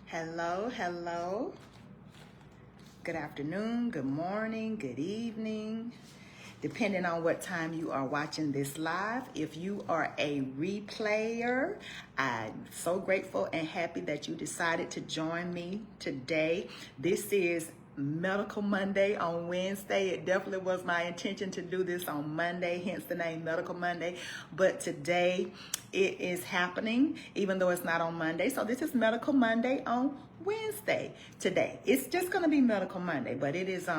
Hello, hello. Good afternoon, good morning, good evening, depending on what time you are watching this live. If you are a replayer, I'm so grateful and happy that you decided to join me today. This is Medical Monday on Wednesday. It definitely was my intention to do this on Monday, hence the name Medical Monday. But today it is happening, even though it's not on Monday. So this is Medical Monday on Wednesday today. It's just going to be Medical Monday, but it is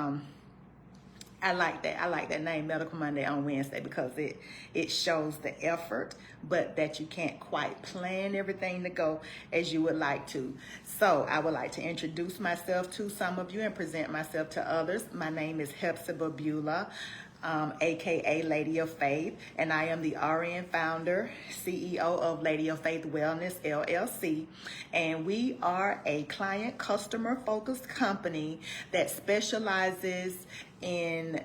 I like that. I like that name, Medical Monday on Wednesday, because it shows the effort, but that you can't quite plan everything to go as you would like to. So I would like to introduce myself to some of you and present myself to others. My name is Hepzibah Beulah, aka Lady of Faith, and I am the RN founder, CEO of Lady of Faith Wellness LLC, and we are a client customer focused company that specializes in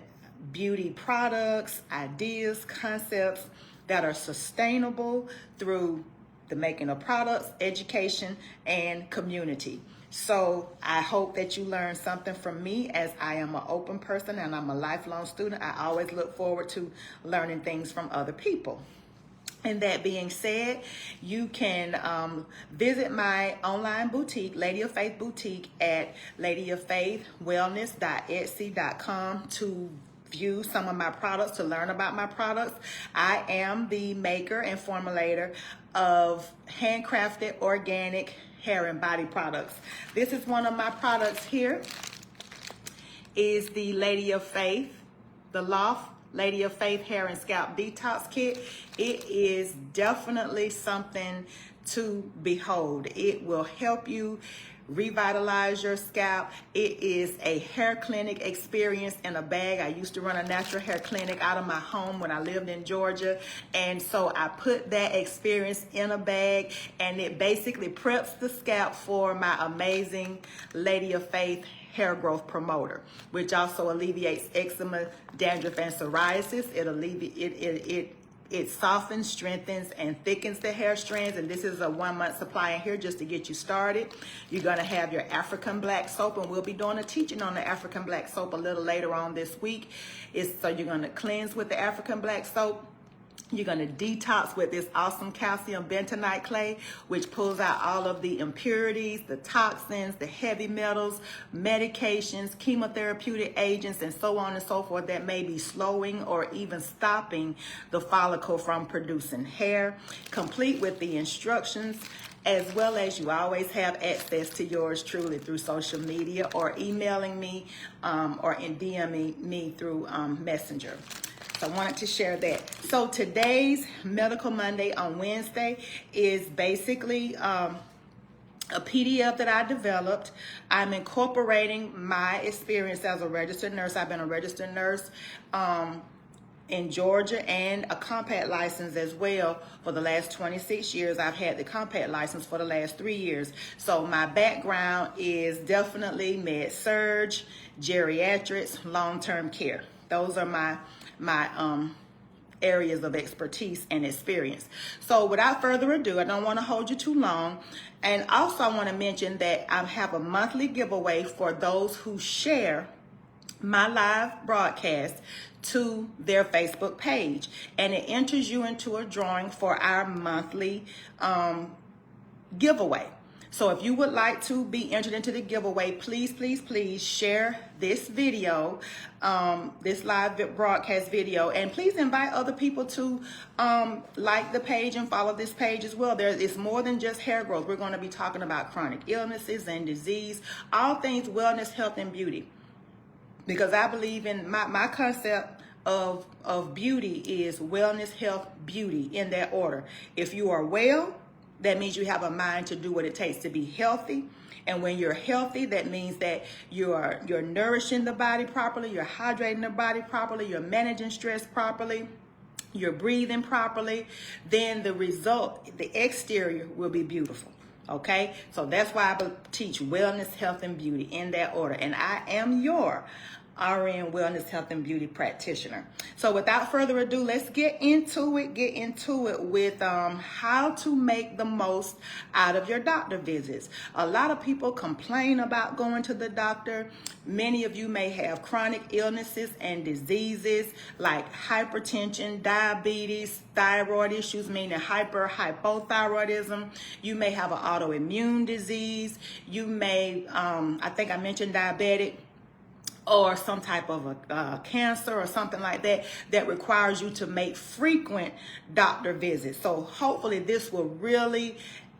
beauty products, ideas, concepts that are sustainable through the making of products, education, and community. So I hope that you learn something from me, as I am an open person and I'm a lifelong student. I always look forward to learning things from other people. And that being said, you can visit my online boutique, Lady of Faith Boutique, at ladyoffaithwellness.etsy.com to view some of my products, to learn about my products. I am the maker and formulator of handcrafted organic hair and body products. This is one of my products here, is the Lady of Faith, the Loft Lady of Faith Hair and Scalp Detox Kit. It is definitely something to behold. It will help you revitalize your scalp. It is a hair clinic experience in a bag. I used to run a natural hair clinic out of my home when I lived in Georgia, and so I put that experience in a bag, and it basically preps the scalp for my amazing Lady of Faith hair growth promoter, which also alleviates eczema, dandruff, and psoriasis. It softens, strengthens, and thickens the hair strands, and this is a 1 month supply in here just to get you started. You're gonna have your African black soap, and we'll be doing a teaching on the African black soap a little later on this week. So you're gonna cleanse with the African black soap. You're going to detox with this awesome calcium bentonite clay, which pulls out all of the impurities, the toxins, the heavy metals, medications, chemotherapeutic agents, and so on and so forth that may be slowing or even stopping the follicle from producing hair, complete with the instructions, as well as you always have access to yours truly through social media or emailing me or in DMing me through Messenger. I wanted to share that. So today's Medical Monday on Wednesday is basically a PDF that I developed. I'm incorporating my experience as a registered nurse. I've been a registered nurse in Georgia and a compact license as well for the last 26 years. I've had the compact license for the last 3 years. So my background is definitely med-surg, geriatrics, long-term care. Those are my areas of expertise and experience. So without further ado, I don't want to hold you too long. And also I want to mention that I have a monthly giveaway for those who share my live broadcast to their Facebook page. And it enters you into a drawing for our monthly giveaway. So if you would like to be entered into the giveaway, please share this video, this live broadcast video, and please invite other people to like the page and follow this page as well. It's more than just hair growth. We're going to be talking about chronic illnesses and disease, all things wellness, health, and beauty. Because I believe in my concept of beauty is wellness, health, beauty, in that order. If you are well, that means you have a mind to do what it takes to be healthy. And when you're healthy, that means that you're nourishing the body properly, you're hydrating the body properly, you're managing stress properly, you're breathing properly. Then the result, the exterior, will be beautiful. Okay? So that's why I teach wellness, health, and beauty in that order. And I am your RN Wellness Health and Beauty Practitioner. So without further ado, let's get into it with how to make the most out of your doctor visits. A lot of people complain about going to the doctor. Many of you may have chronic illnesses and diseases like hypertension, diabetes, thyroid issues, meaning hypothyroidism. You may have an autoimmune disease. You may, I think I mentioned diabetic, or some type of a cancer or something like that that requires you to make frequent doctor visits. So hopefully this will really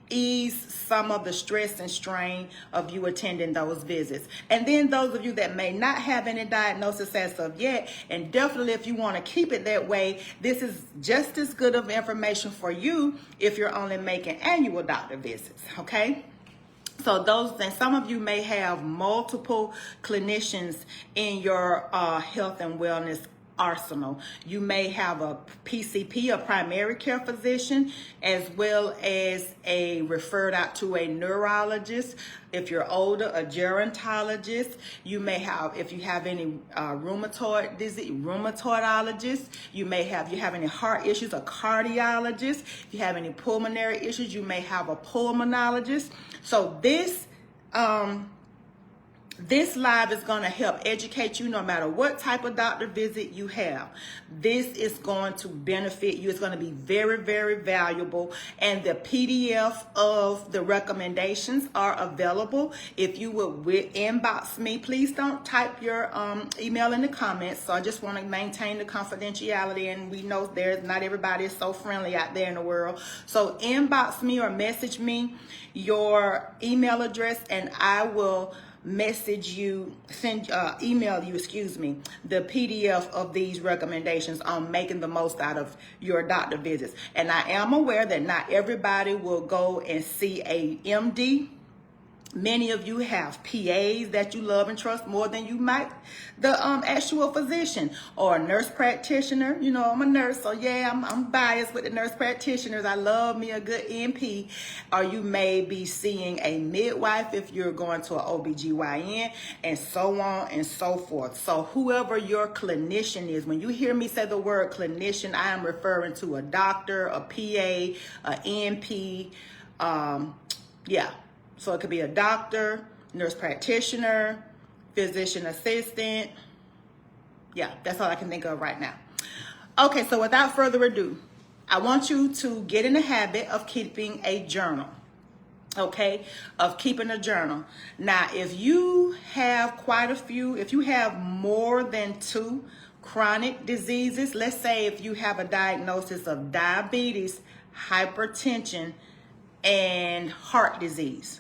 ease some of the stress and strain of you attending those visits. And then those of you that may not have any diagnosis as of yet, and definitely if you want to keep it that way, this is just as good of information for you if you're only making annual doctor visits, okay? So and some of you may have multiple clinicians in your health and wellness arsenal. You may have a PCP, a primary care physician, as well as a referred out to a neurologist. If you're older, a gerontologist. You may have, if you have any rheumatoid disease, rheumatologist. You have any heart issues, a cardiologist. If you have any pulmonary issues, you may have a pulmonologist. So this live is going to help educate you no matter what type of doctor visit you have. This is going to benefit you. It's going to be very, very valuable. And the PDF of the recommendations are available. If you would inbox me, please don't type your email in the comments. So I just want to maintain the confidentiality. And we know not everybody is so friendly out there in the world. So inbox me or message me your email address, and I will email you, the PDF of these recommendations on making the most out of your doctor visits. And I am aware that not everybody will go and see a MD. Many of you have PAs that you love and trust more than you might the actual physician or a nurse practitioner. You know, I'm a nurse, so yeah, I'm biased with the nurse practitioners. I love me a good NP. Or you may be seeing a midwife if you're going to an OBGYN, and so on and so forth. So whoever your clinician is, when you hear me say the word clinician, I am referring to a doctor, a PA, a NP, So it could be a doctor, nurse practitioner, physician assistant. Yeah, that's all I can think of right now. Okay, so without further ado, I want you to get in the habit of keeping a journal. Okay, of keeping a journal. Now, if you have quite a few, if you have more than 2 chronic diseases, let's say if you have a diagnosis of diabetes, hypertension, and heart disease.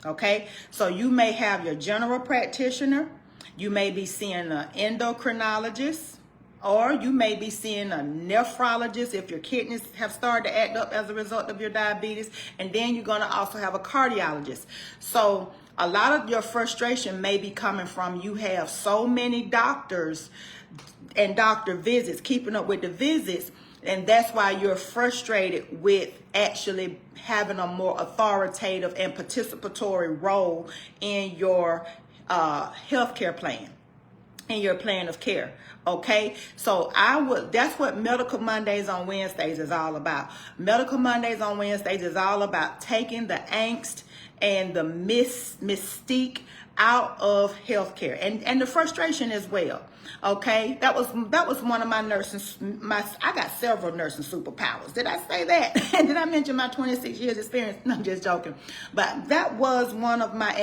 Okay, so you may have your general practitioner, you may be seeing an endocrinologist, or you may be seeing a nephrologist if your kidneys have started to act up as a result of your diabetes, and then you're going to also have a cardiologist. So a lot of your frustration may be coming from you have so many doctors and doctor visits, keeping up with the visits, and that's why you're frustrated with actually having a more authoritative and participatory role in your healthcare plan, in your plan of care. Okay, so that's what Medical Mondays on Wednesdays is all about. Medical Mondays on Wednesdays is all about taking the angst and the mystique out of healthcare and the frustration as well. Okay, that was one of my nursing. I got several nursing superpowers. Did I say that? Did I mention my 26 years experience? No, I'm just joking. But that was one of my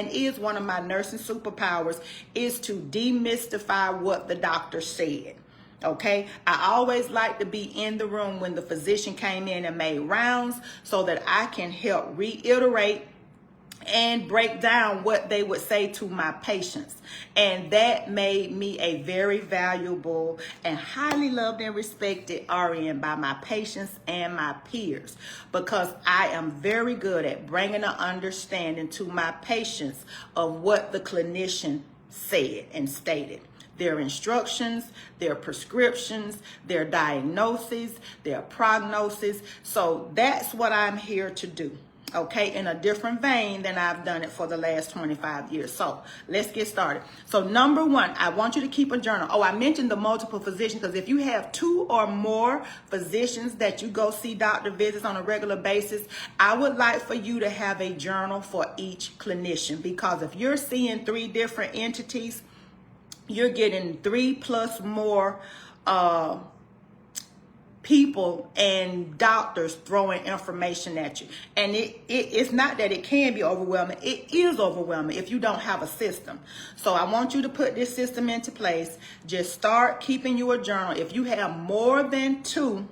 nursing superpowers, is to demystify what the doctor said. Okay, I always like to be in the room when the physician came in and made rounds, so that I can help reiterate and break down what they would say to my patients. And that made me a very valuable and highly loved and respected RN by my patients and my peers, because I am very good at bringing an understanding to my patients of what the clinician said and stated. Their instructions, their prescriptions, their diagnoses, their prognosis. So that's what I'm here to do. okay, in a different vein than I've done it for the last 25 years. So let's get started. So number one, I want you to keep a journal. Oh, I mentioned the multiple physicians, because if you have 2 or more physicians that you go see doctor visits on a regular basis, I would like for you to have a journal for each clinician, because if you're seeing 3 different entities, you're getting 3 plus more people and doctors throwing information at you. And it's not that it can be overwhelming. It is overwhelming if you don't have a system. So I want you to put this system into place. Just start keeping you a journal. If you have more than 2,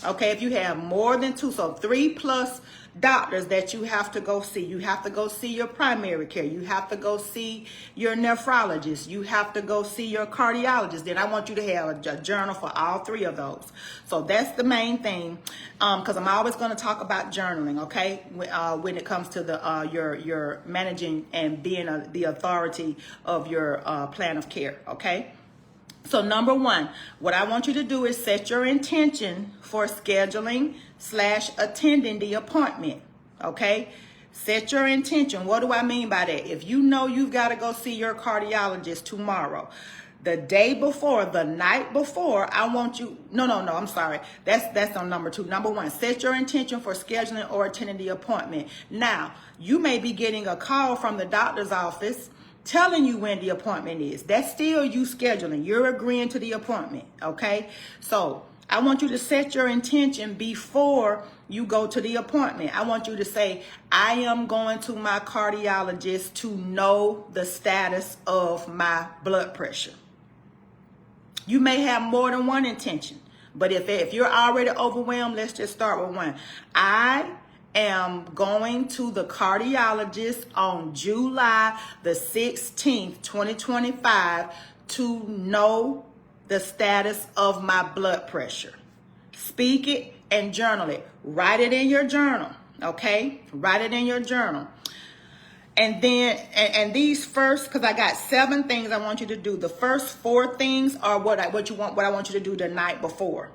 okay, if you have more than 2, so 3 plus doctors that you have to go see. You have to go see your primary care. You have to go see your nephrologist. You have to go see your cardiologist. Then I want you to have a journal for all 3 of those. So that's the main thing, because I'm always going to talk about journaling, okay, when it comes to the your managing and being the authority of your plan of care, okay? So number one, what I want you to do is set your intention for scheduling/attending the appointment, okay? Set your intention. What do I mean by that? If you know you've got to go see your cardiologist tomorrow, the day before, the night before, I want you, I'm sorry. That's on number 2. Number 1, set your intention for scheduling or attending the appointment. Now, you may be getting a call from the doctor's office telling you when the appointment is. That's still you scheduling. You're agreeing to the appointment, okay? So I want you to set your intention before you go to the appointment. I want you to say, I am going to my cardiologist to know the status of my blood pressure. You may have more than one intention, but if you're already overwhelmed, let's just start with 1. I am going to the cardiologist on July the 16th, 2025 to know the status of my blood pressure. Speak it and journal it. Write it in your journal, okay? Write it in your journal. And then, and these first, because I got 7 things I want you to do. The first 4 things are what I want you to do the night before.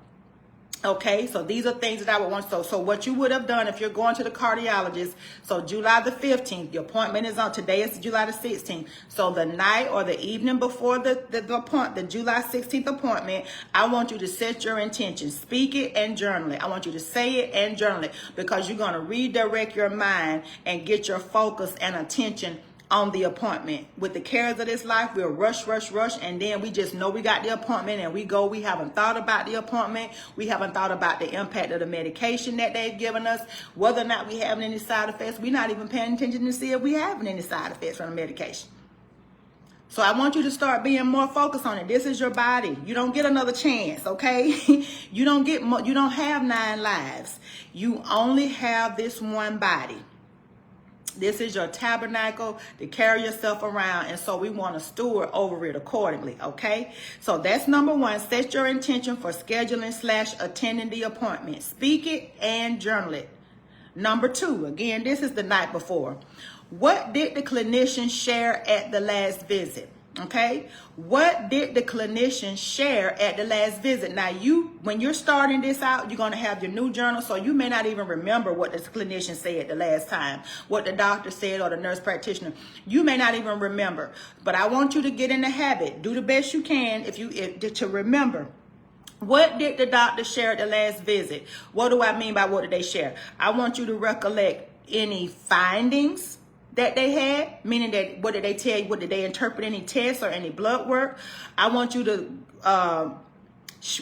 Okay, so these are things that I would want. So what you would have done if you're going to the cardiologist, so July the 15th, the appointment is on, today is July the 16th. So the night or the evening before the July 16th appointment, I want you to set your intention, speak it and journal it. I want you to say it and journal it, because you're going to redirect your mind and get your focus and attention on the appointment. With the cares of this life, we'll rush, and then we just know we got the appointment and we go. We haven't thought about the appointment. We haven't thought about the impact of the medication that they've given us, whether or not we having any side effects. We're not even paying attention to see if we having any side effects from the medication. So I want you to start being more focused on it. This is your body. You don't get another chance, okay? You don't have 9 lives. You only have this one body. This is your tabernacle to carry yourself around, and so we want to steward over it accordingly, okay? So that's number 1. Set your intention for scheduling/attending the appointment. Speak it and journal it. Number 2, again, this is the night before. What did the clinician share at the last visit? Okay, what did the clinician share at the last visit? Now, when you're starting this out, you're going to have your new journal, so you may not even remember what the clinician said the last time, what the doctor said or the nurse practitioner. You may not even remember, but I want you to get in the habit. Do the best you can to remember. What did the doctor share at the last visit? What do I mean by what did they share? I want you to recollect any findings that they had, meaning that what did they tell you? What did they interpret? Any tests or any blood work? I want you to,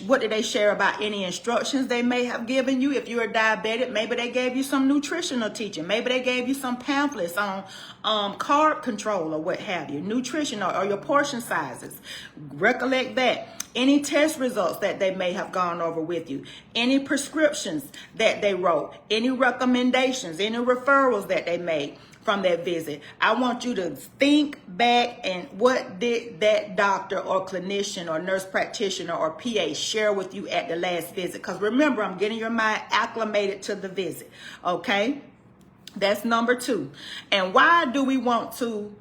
what did they share about any instructions they may have given you? If you're a diabetic, maybe they gave you some nutritional teaching. Maybe they gave you some pamphlets on carb control or what have you, nutrition or your portion sizes. Recollect that. Any test results that they may have gone over with you, any prescriptions that they wrote, any recommendations, any referrals that they made from that visit. I want you to think back and what did that doctor or clinician or nurse practitioner or PA share with you at the last visit? Because remember, I'm getting your mind acclimated to the visit, okay? That's number 2. And why do we want to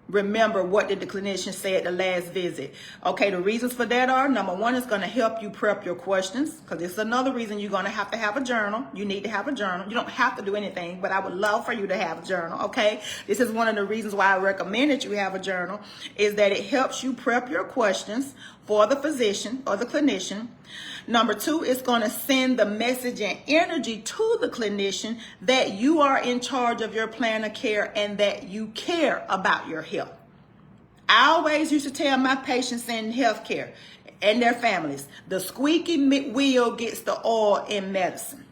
remember what did the clinician say at the last visit. Okay, the reasons for that are, number one, it's going to help you prep your questions, because this is another reason you're going to have a journal. You need to have a journal. You don't have to do anything, but I would love for you to have a journal. Okay, this is one of the reasons why I recommend that you have a journal, is that it helps you prep your questions for the physician or the clinician. Number two, it's going to send the message and energy to the clinician that you are in charge of your plan of care and that you care about your health. I always used to tell my patients in healthcare and their families, the squeaky wheel gets the oil in medicine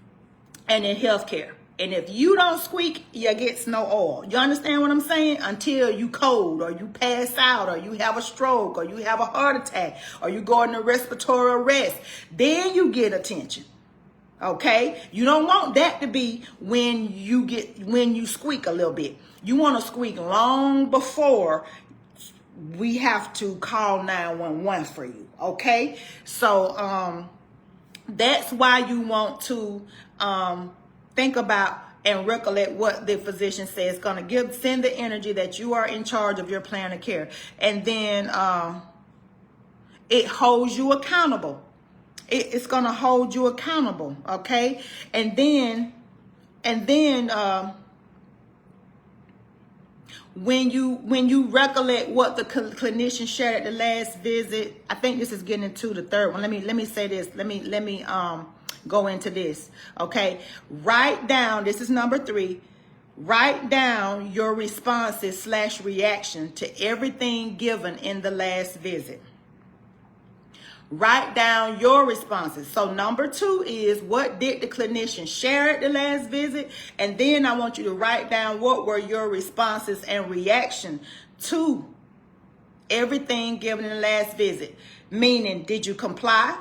and in healthcare. And if you don't squeak, you get no oil. You understand what I'm saying? Until you cold, or you pass out, or you have a stroke, or you have a heart attack, or you go into respiratory arrest, then you get attention. Okay? You don't want that to be when you squeak a little bit. You want to squeak long before we have to call 911 for you. Okay? So that's why you want to think about and recollect what the physician says. It's going to send the energy that you are in charge of your plan of care. And then it holds you accountable. It's going to hold you accountable. Okay. And then when you recollect what the clinician shared at the last visit, I think this is getting into the third one. Let me say this. Let me go into this. Okay. Write down, this is number 3. Write down your responses / reaction to everything given in the last visit. Write down your responses. So number 2 is, what did the clinician share at the last visit? And then I want you to write down what were your responses and reaction to everything given in the last visit. Meaning, did you comply?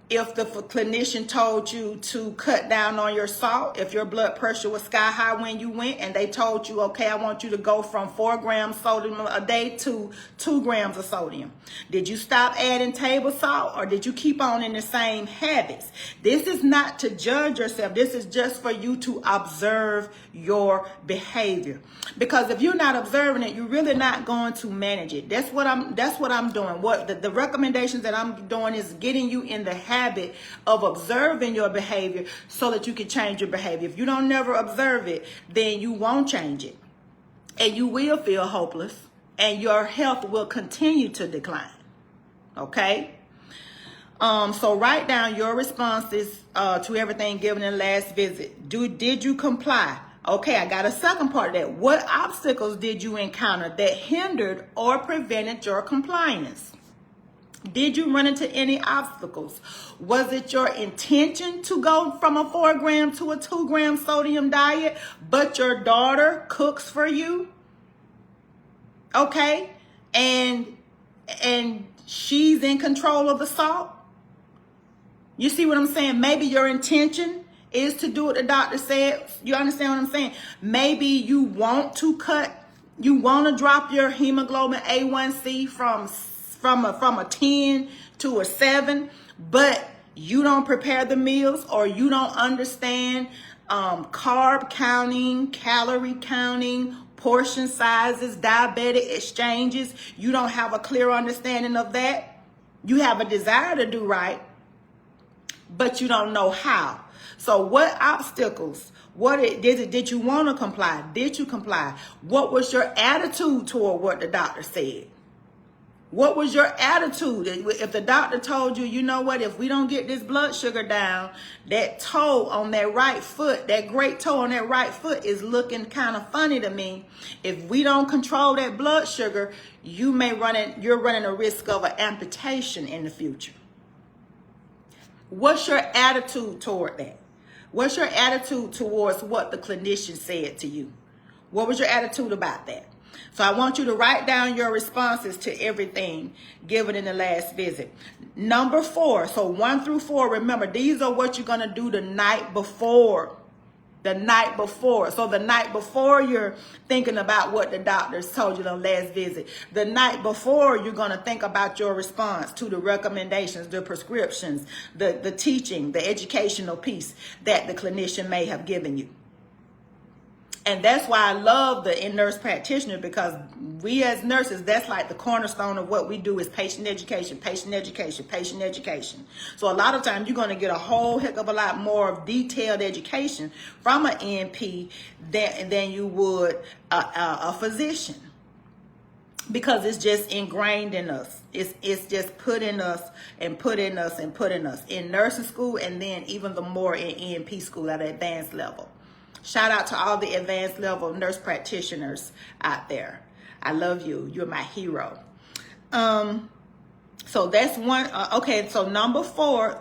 If the clinician told you to cut down on your salt, if your blood pressure was sky high when you went and they told you, okay, I want you to go from 4 grams sodium a day to 2 grams of sodium. Did you stop adding table salt, or did you keep on in the same habits? This is not to judge yourself. This is just for you to observe your behavior. Because if you're not observing it, you're really not going to manage it. That's what I'm doing. What the recommendations that I'm doing is getting you in the habit of observing your behavior so that you can change your behavior. If you don't never observe it, then you won't change it. And you will feel hopeless, and your health will continue to decline. Okay? So write down your responses to everything given in the last visit. Did you comply? Okay, I got a second part of that. What obstacles did you encounter that hindered or prevented your compliance? Did you run into any obstacles? Was it your intention to go from a 4 gram to a 2 gram sodium diet, but your daughter cooks for you? Okay, and she's in control of the salt? You see what I'm saying? Maybe your intention is to do what the doctor said. You understand what I'm saying? Maybe you want to drop your hemoglobin A1C from a 10 to a 7, but you don't prepare the meals, or you don't understand carb counting, calorie counting, portion sizes, diabetic exchanges. You don't have a clear understanding of that. You have a desire to do right, but you don't know how. So what obstacles? Did you want to comply? Did you comply? What was your attitude toward what the doctor said? What was your attitude? If the doctor told you, you know what, if we don't get this blood sugar down, that toe on that right foot, that great toe on that right foot is looking kind of funny to me. If we don't control that blood sugar, you're running a risk of an amputation in the future. What's your attitude toward that? What's your attitude towards what the clinician said to you? What was your attitude about that? So I want you to write down your responses to everything given in the last visit. Number 4, so 1 through 4, remember, these are what you're going to do the night before. The night before. So the night before you're thinking about what the doctors told you the last visit. The night before you're going to think about your response to the recommendations, the prescriptions, the teaching, the educational piece that the clinician may have given you. And that's why I love the nurse practitioner, because we as nurses, that's like the cornerstone of what we do is patient education, patient education, patient education. So a lot of times you're going to get a whole heck of a lot more of detailed education from an NP than you would a physician, because it's just ingrained in us. It's just put in us and put in us and put in us in nursing school, and then even the more in NP school at an advanced level. Shout out to all the advanced level nurse practitioners out there. I love you. You're my hero. So that's one. Okay, so number 4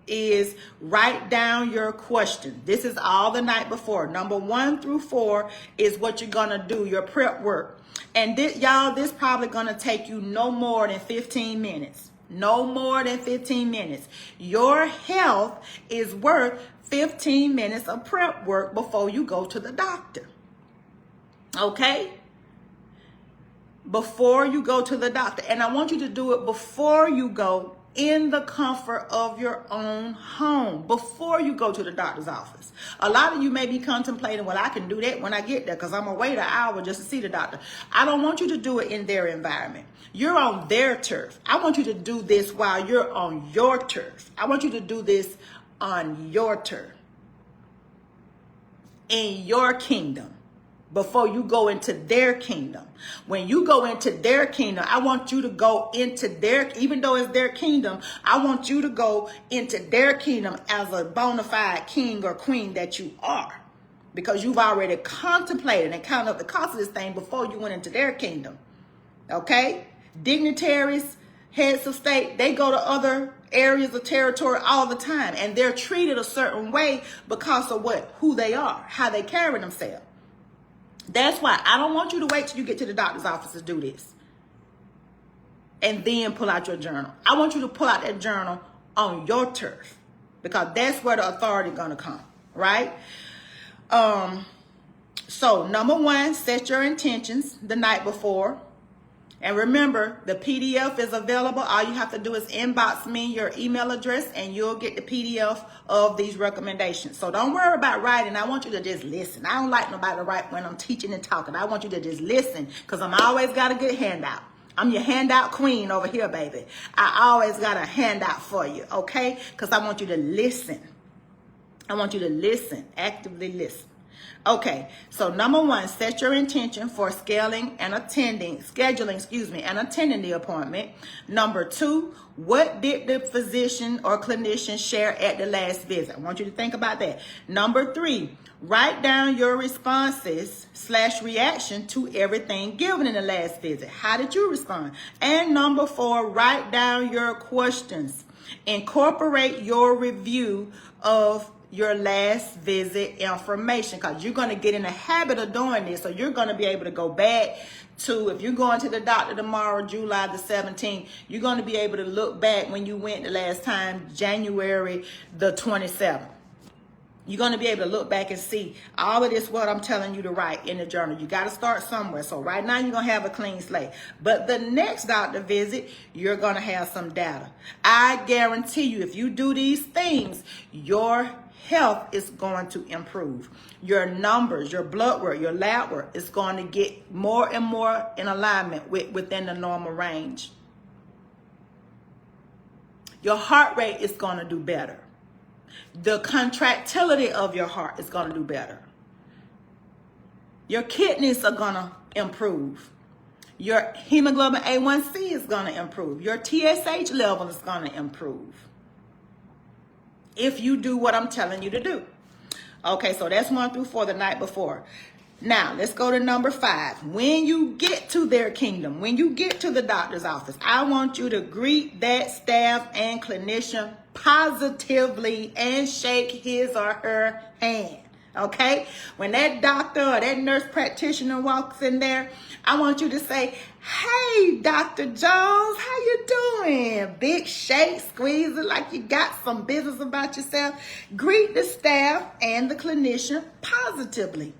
is write down your question. This is all the night before. Number 1 through 4 is what you're going to do, your prep work. And y'all, this probably going to take you no more than 15 minutes. No more than 15 minutes. Your health is worth 15 minutes of prep work before you go to the doctor. Okay? Before you go to the doctor. And I want you to do it before you go, in the comfort of your own home, before you go to the doctor's office. A lot of you may be contemplating, well, I can do that when I get there because I'm going to wait an hour just to see the doctor. I don't want you to do it in their environment. You're on their turf. I want you to do this while you're on your turf. I want you to do this on your turf, in your kingdom, before you go into their kingdom. When you go into their kingdom, I want you to go into their, even though it's their kingdom, I want you to go into their kingdom as a bona fide king or queen that you are, because you've already contemplated and counted up the cost of this thing before you went into their kingdom. Okay? Dignitaries, heads of state, they go to other areas of territory all the time, and they're treated a certain way because of who they are, how they carry themselves. That's why I don't want you to wait till you get to the doctor's office to do this and then pull out your journal. I want you to pull out that journal on your turf, because that's where the authority is going to come, right? So number 1, set your intentions the night before. And remember, the PDF is available. All you have to do is inbox me your email address and you'll get the PDF of these recommendations. So don't worry about writing. I want you to just listen. I don't like nobody to write when I'm teaching and talking. I want you to just listen, because I'm always got a good handout. I'm your handout queen over here, baby. I always got a handout for you, okay? Because I want you to listen. I want you to listen, actively listen. Okay, so number 1, set your intention for scheduling and attending the appointment. Number 2, what did the physician or clinician share at the last visit? I want you to think about that. Number 3, write down your responses / reaction to everything given in the last visit. How did you respond? And number 4, write down your questions. Incorporate your review of your last visit information, because you're going to get in the habit of doing this. So you're going to be able to go back to, if you're going to the doctor tomorrow, July the 17th, you're going to be able to look back when you went the last time, January the 27th. You're going to be able to look back and see all of this, what I'm telling you to write in the journal. You got to start somewhere. So right now you're going to have a clean slate. But the next doctor visit, you're going to have some data. I guarantee you, if you do these things, your health is going to improve. Your numbers, your blood work, your lab work is going to get more and more in alignment within the normal range. Your heart rate is going to do better. The contractility of your heart is going to do better. Your kidneys are going to improve. Your hemoglobin A1C is going to improve. Your TSH level is going to improve, if you do what I'm telling you to do. Okay, so that's 1 through 4 the night before. Now, let's go to number 5. When you get to their kingdom, when you get to the doctor's office, I want you to greet that staff and clinician positively and shake his or her hand. Okay? When that doctor or that nurse practitioner walks in there, I want you to say, "Hey, Dr. Jones, how you doing?" Big shake, squeeze it like you got some business about yourself. Greet the staff and the clinician positively.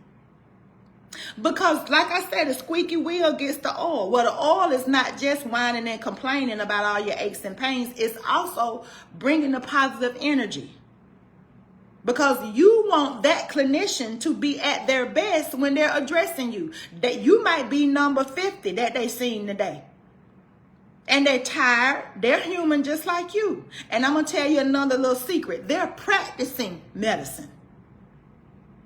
Because like I said, the squeaky wheel gets the oil. Well, the oil is not just whining and complaining about all your aches and pains. It's also bringing the positive energy. Because you want that clinician to be at their best when they're addressing you. That you might be number 50 that they seen today. And they're tired. They're human just like you. And I'm going to tell you another little secret. They're practicing medicine.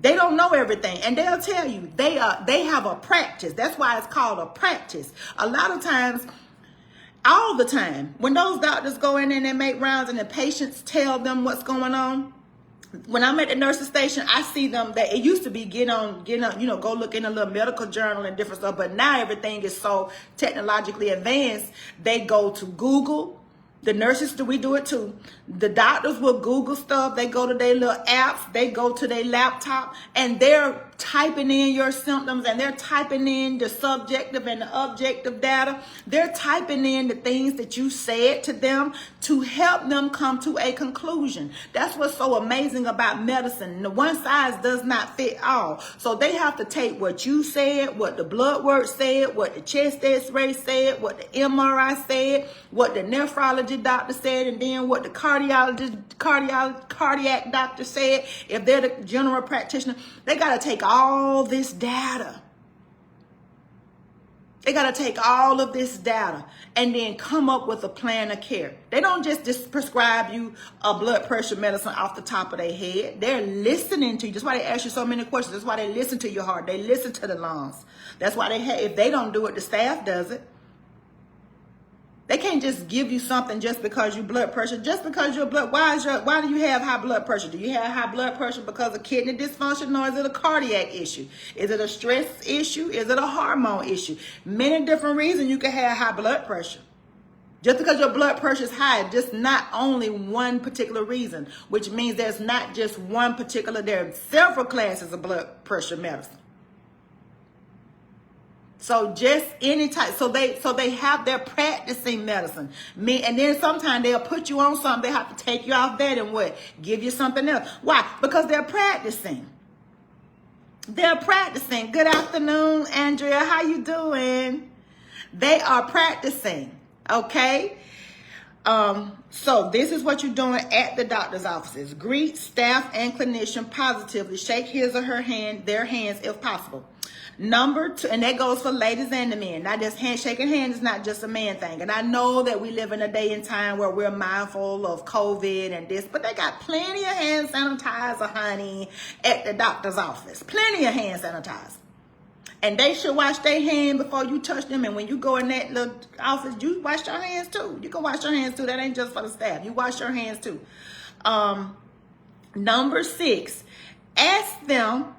They don't know everything. And they'll tell you they have a practice. That's why it's called a practice. A lot of times, all the time, when those doctors go in and they make rounds and the patients tell them what's going on, when I'm at the nurse's station, I see them that it used to be get on, go look in a little medical journal and different stuff. But now everything is so technologically advanced. They go to Google. The nurses, we do it too. The doctors will Google stuff. They go to their little apps. They go to their laptop and they're typing in your symptoms and they're typing in the subjective and the objective data. They're typing in the things that you said to them to help them come to a conclusion. That's what's so amazing about medicine. The one size does not fit all. So they have to take what you said, what the blood work said, what the chest x-ray said, what the MRI said, what the nephrology doctor said, and then what the cardiac doctor said. If they're the general practitioner, they got to take all this data. They got to take all of this data and then come up with a plan of care. They don't just prescribe you a blood pressure medicine off the top of their head. They're listening to you. That's why they ask you so many questions. That's why they listen to your heart. They listen to the lungs. That's why if they don't do it, the staff does it. They can't just give you something just because you blood pressure. Just because your blood, why do you have high blood pressure? Do you have high blood pressure because of kidney dysfunction, or is it a cardiac issue? Is it a stress issue? Is it a hormone issue? Many different reasons you can have high blood pressure. Just because your blood pressure is high, just not only one particular reason, which means there's not just one particular, there are several classes of blood pressure medicine. So just any type, so they have their practicing medicine. And then sometimes they'll put you on something, they have to take you off that and what? Give you something else. Why? Because they're practicing. They're practicing. Good afternoon, Andrea. How you doing? They are practicing. Okay? So this is what you're doing at the doctor's offices. Greet staff and clinician positively. Shake his or her hand, their hands if possible. Number 2, and that goes for ladies and the men. Not just shaking hands is not just a man thing. And I know that we live in a day and time where we're mindful of COVID and this, but they got plenty of hand sanitizer, honey, at the doctor's office. Plenty of hand sanitizer. And they should wash their hand before you touch them. And when you go in that little office, you wash your hands too. You can wash your hands too. That ain't just for the staff. You wash your hands too. Number 6, ask them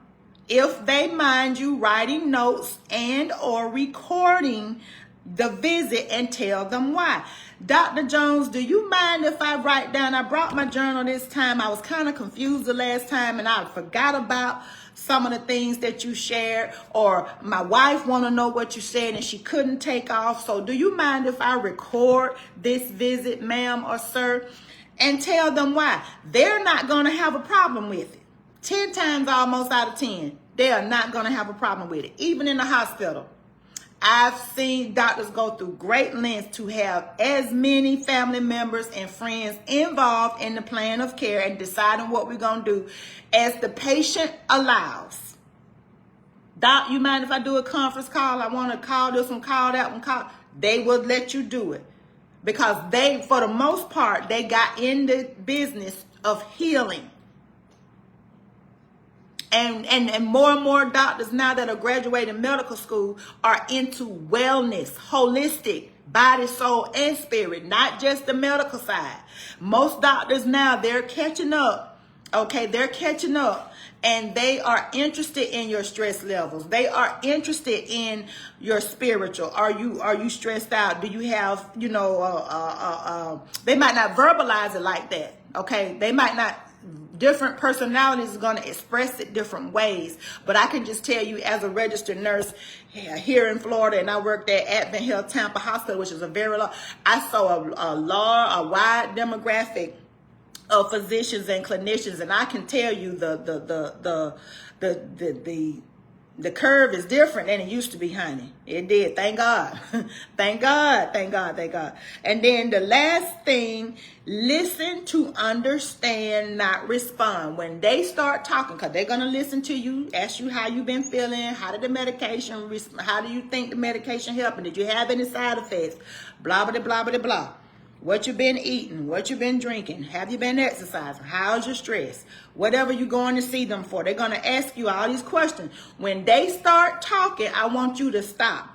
if they mind you writing notes and or recording the visit and tell them why. Dr. Jones, do you mind if I write down? I brought my journal this time. I was kind of confused the last time and I forgot about some of the things that you shared, or my wife want to know what you said and she couldn't take off. So do you mind if I record this visit, ma'am or sir, and tell them why? They're not going to have a problem with it. 10 times almost out of 10, they are not going to have a problem with it. Even in the hospital, I've seen doctors go through great lengths to have as many family members and friends involved in the plan of care and deciding what we're going to do as the patient allows. Doc, you mind if I do a conference call? I want to call this one, call that one, call. They will let you do it because they, for the most part, they got in the business of healing. And more doctors now that are graduating medical school are into wellness, holistic, body, soul, and spirit, not just the medical side. Most doctors now, they're catching up. Okay, they're catching up and they are interested in your stress levels. They are interested in your spiritual. Are you stressed out? Do you have, they might not verbalize it like that. Okay, they might not. Different personalities are going to express it different ways. But I can just tell you, as a registered nurse here in Florida, and I worked at Advent Health Tampa Hospital, which is a very large, I saw a wide demographic of physicians and clinicians, and I can tell you the The curve is different than it used to be, honey. It did. Thank God. Thank God. Thank God. Thank God. And then the last thing, listen to understand, not respond. When they start talking, because they're going to listen to you, ask you how you've been feeling, how did the medication, how do you think the medication helping? Did you have any side effects? Blah, blah, blah, blah, blah. What you've been eating, what you've been drinking, have you been exercising, how's your stress, whatever you're going to see them for. They're going to ask you all these questions. When they start talking, I want you to stop.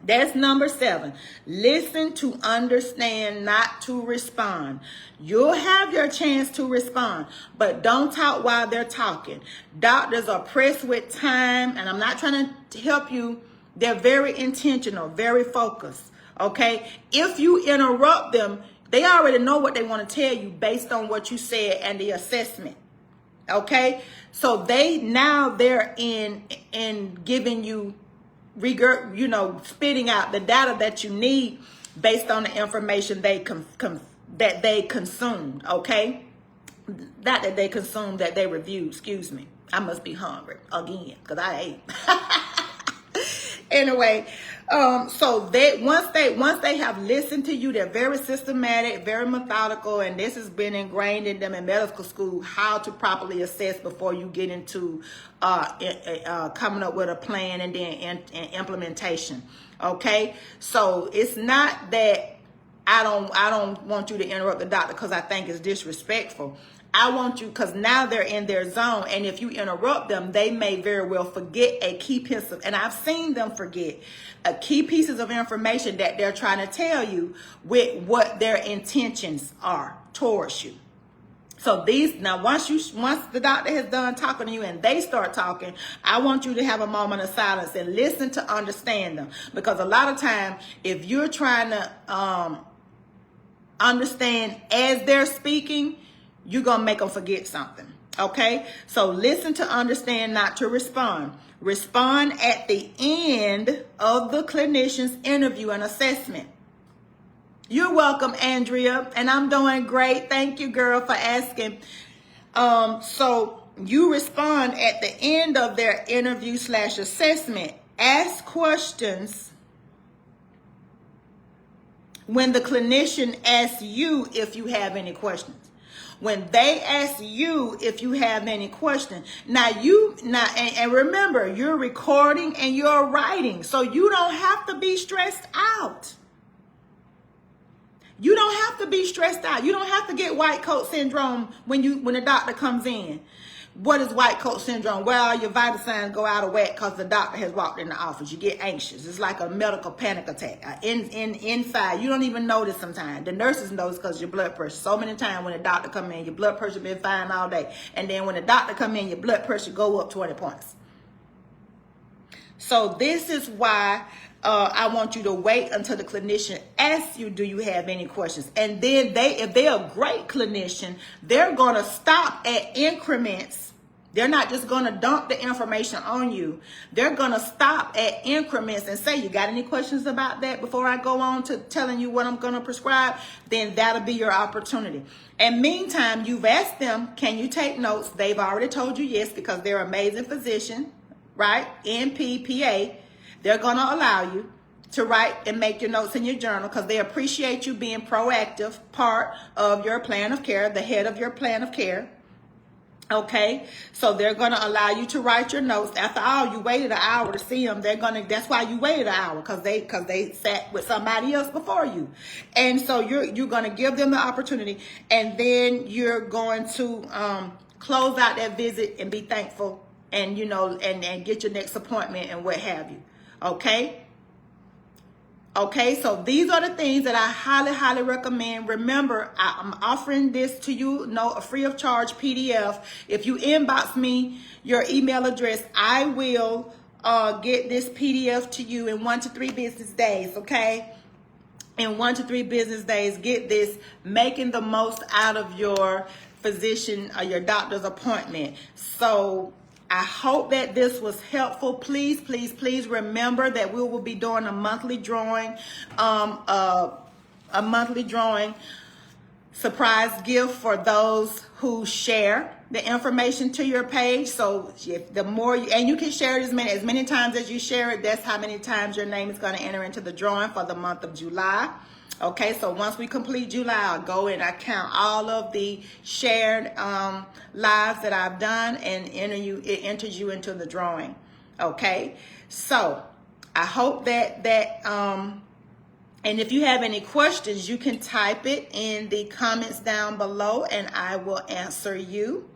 That's number 7. Listen to understand, not to respond. You'll have your chance to respond, but don't talk while they're talking. Doctors are pressed with time, and I'm not trying to help you. They're very intentional, very focused. Okay, if you interrupt them, they already know what they want to tell you based on what you said and the assessment. Okay, so they're in giving you, spitting out the data that you need based on the information that they consumed. Okay, not that they consumed, that they reviewed. Excuse me, I must be hungry again because I ate. Anyway. So once they have listened to you, they're very systematic, very methodical, and this has been ingrained in them in medical school, how to properly assess before you get into coming up with a plan and then implementation. Okay, so it's not that I don't want you to interrupt the doctor because I think it's disrespectful. I want you, because now they're in their zone, and if you interrupt them, they may very well forget a key piece of, and I've seen them forget a key pieces of information that they're trying to tell you with what their intentions are towards you. So once the doctor has done talking to you and they start talking, I want you to have a moment of silence and listen to understand them, because a lot of time, if you're trying to understand as they're speaking, you're going to make them forget something. Okay? So listen to understand, not to respond. Respond at the end of the clinician's interview and assessment. You're welcome, Andrea, and I'm doing great. Thank you, girl, for asking. So you respond at the end of their interview/assessment. Ask questions when the clinician asks you if you have any questions. When they ask you if you have any questions, and remember, you're recording and you're writing, so you don't have to be stressed out. You don't have to be stressed out. You don't have to get white coat syndrome when the doctor comes in. What is white coat syndrome? Well, your vital signs go out of whack because the doctor has walked in the office. You get anxious. It's like a medical panic attack. Inside, you don't even notice sometimes. The nurses notice because your blood pressure. So many times when the doctor come in, your blood pressure been fine all day. And then when the doctor come in, your blood pressure go up 20 points. So this is why I want you to wait until the clinician asks you, do you have any questions? And then if they're a great clinician, they're going to stop at increments. They're not just going to dump the information on you. They're going to stop at increments and say, you got any questions about that before I go on to telling you what I'm going to prescribe? Then that'll be your opportunity. And meantime, you've asked them, can you take notes? They've already told you yes, because they're an amazing physician, right? NPPA. They're going to allow you to write and make your notes in your journal because they appreciate you being proactive, part of your plan of care, the head of your plan of care. Okay, so they're going to allow you to write your notes. After all, you waited an hour to see them. That's why you waited an hour, because they sat with somebody else before you. And so you're going to give them the opportunity, and then you're going to close out that visit and be thankful, and and get your next appointment and what have you. Okay, so these are the things that I highly, highly recommend. Remember, I'm offering this to you, a free of charge PDF. If you inbox me your email address, I will get this PDF to you in 1 to 3 business days, okay? In 1 to 3 business days, get this, making the most out of your physician or your doctor's appointment. So I hope that this was helpful. Please, please, please remember that we will be doing a monthly drawing, surprise gift for those who share the information to your page. So if the more and you can share it as many times as you share it, that's how many times your name is going to enter into the drawing for the month of July. Okay, so once we complete July, I'll go and I count all of the shared lives that I've done and it enters you into the drawing. Okay, so I hope that and if you have any questions, you can type it in the comments down below and I will answer you.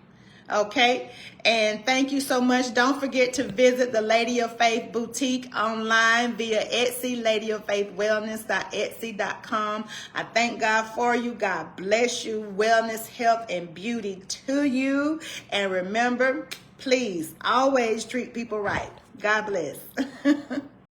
Okay, and thank you so much. Don't forget to visit the Lady of Faith Boutique online via Etsy, ladyoffaithwellness.etsy.com. I thank God for you. God bless you. Wellness, health, and beauty to you. And remember, please always treat people right. God bless.